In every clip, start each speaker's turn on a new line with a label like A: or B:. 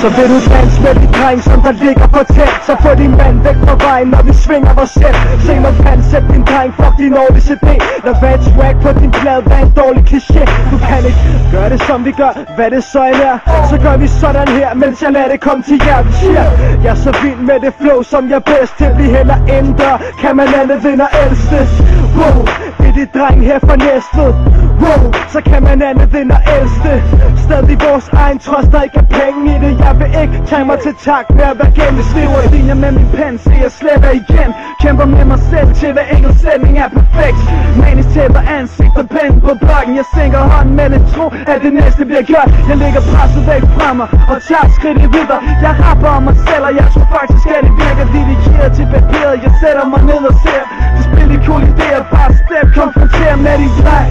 A: Så vil du danse med de dreng, som der ligger på tæt. Så få din mand væk fra vejen, når vi svinger vores sæt. Se mig pansæt din dreng, fuck din årlige CD. Lad være et track på din plade, hvad en dårlig kliché. Du kan ikke gøre det som vi gør, hvad det så end er. Så gør vi sådan her, mens jeg lader det komme til jer. Jeg er så vild med det flow, som jeg er bedst til. Vi heller indendør, kan man andet vinder ældste. Wow, det er de dreng her fra Næstved. Wow, så kan man andet vinder ældste. Stadig vores egen trods, der ikke er penge i det. Jeg vil ikke tage mig til takt med at være gennem. Skriver linjer med min pen, så jeg sletter igen. Kæmper med mig selv til hver enkelt sætning er perfekt. Manisk tæpper ansigt og pen på blokken. Jeg sænker hånden med det tro, at det næste bliver gjort. Jeg lægger presset væk fra mig og tager skridtet videre. Jeg rapper om mig selv, og jeg tror faktisk at det virker. Dedikeret til papiret, jeg sætter mig ned og ser. Det spiller cool idéer, bare step, konfronterer med din dreng.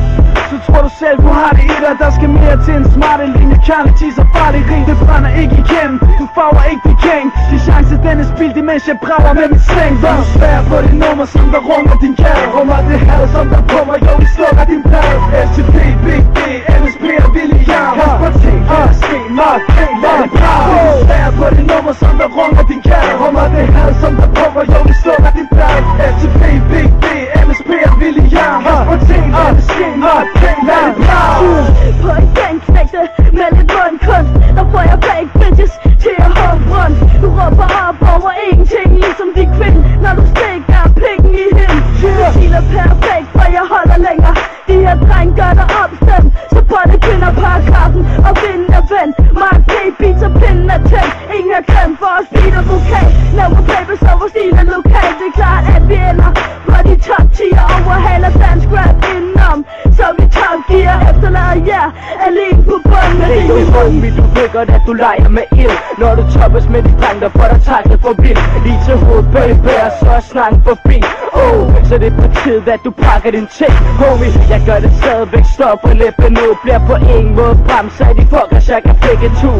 A: Så tror du selv, du har det i dig. Der skal mere til en smarte linje. Kærlighed så farlig ring, det brænder ikke igennem. Du farver ikke det gang. De chancer den er spildt, imens jeg brager med min seng. Så du svær på det nummer, som der runger din kære. Rummer det had, som der på mig, jo vi slukker din plade. STP, Big D, NSP og William. Kasper T, RSG, Mark K, lad det brage. Du svær på det nummer, som der runger din kære. Rummer det had, som der på mig, jo vi slukker din plade. STP, Big D, NSP og William. Kasper T, RSG, Mark K, lad det brage.
B: På en gangknægte med lidt mundkunst, der får jeg fake bitches til at hoppe rundt. Du råber op over ingenting, ligesom din kvinde, når du stikker pikken i hende. Du siger perfekt, for jeg holder længere. De her dreng gør dig opstemt, så på det kvinder paragrafen og vinden er vendt. Mark P, beats og pinden er tændt. Ingen er glemt for os beat og vokal. Never paper, så vores stil er lokal. Det er klart, at vi ender på de top 10 overhaler dansk rap indenom. Så vi top gear efterlader jer alene på bunden med
A: det er jo du ved godt, at du leger med ild. Når du toppes med de dreng, der får dig taklet for vildt. Lige til hovedet, baby, og så er snakken forbi. Så det er på tide, at du pakker din ting. Homie, jeg gør det stadigvæk, stop på læben nu. Bliver på ingen måde bremsat i fuckers, jeg kan flække to.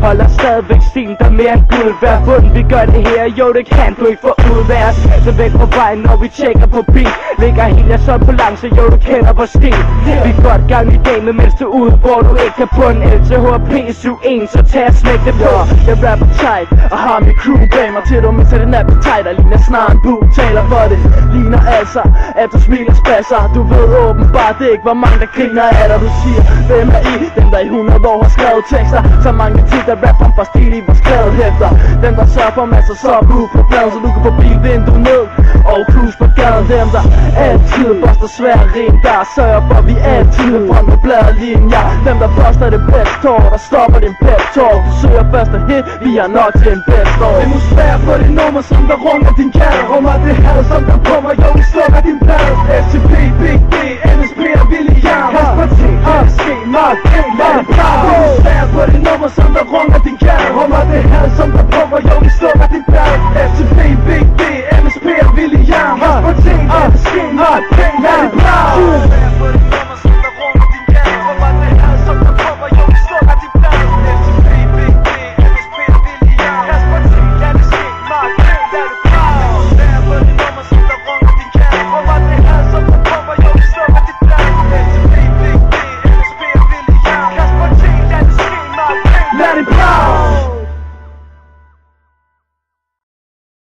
A: Holder stadigvæk stilen, der mere end guld. Vær bunden, vi gør det her, jo det kan du ikke få ud af os. Så væk på vejen, når vi tjekker på bil. Ligger helt jeg så på lang, så jo du kender vores stil. Vi er godt gang i gamet, mens du er ude, hvor du ikke kan bunde. LTHP SU1, så tag og smæk det på. Jeg rapper tight, og har mit crew bag mig. Til du misser den appetite, og ligner snart en bug. Taler for det, ligner altså, at du smiler spasser. Du ved åbenbart, det er ikke hvor mange der griner af dig. Du siger, hvem er I? Dem der i 100 år har skrevet tekster. Så mange tid der rapper for stil i vores skrevet hæfter. Dem der sørger for masser så på pladen, så du kan få bilvinduet ned og cruise på gaden. Dem der altid boster svære rim, der sørger for vi altid frem med bladelinjer. Dem der boster det bedste tår, der stopper din pep talk. Du søger første hit, vi er nok til en bedst år. Det må svære på det nummer, som der runger din kære. Rummer det had, som der på mig, jo vi slukker din plade. STP, Big D, NSP og William. Kasper T, RSG, Mark K, lad det brage. Det må svære på det nummer, som der runger din kære. Rummer det had, som der på mig, jo vi slukker din plade. STP,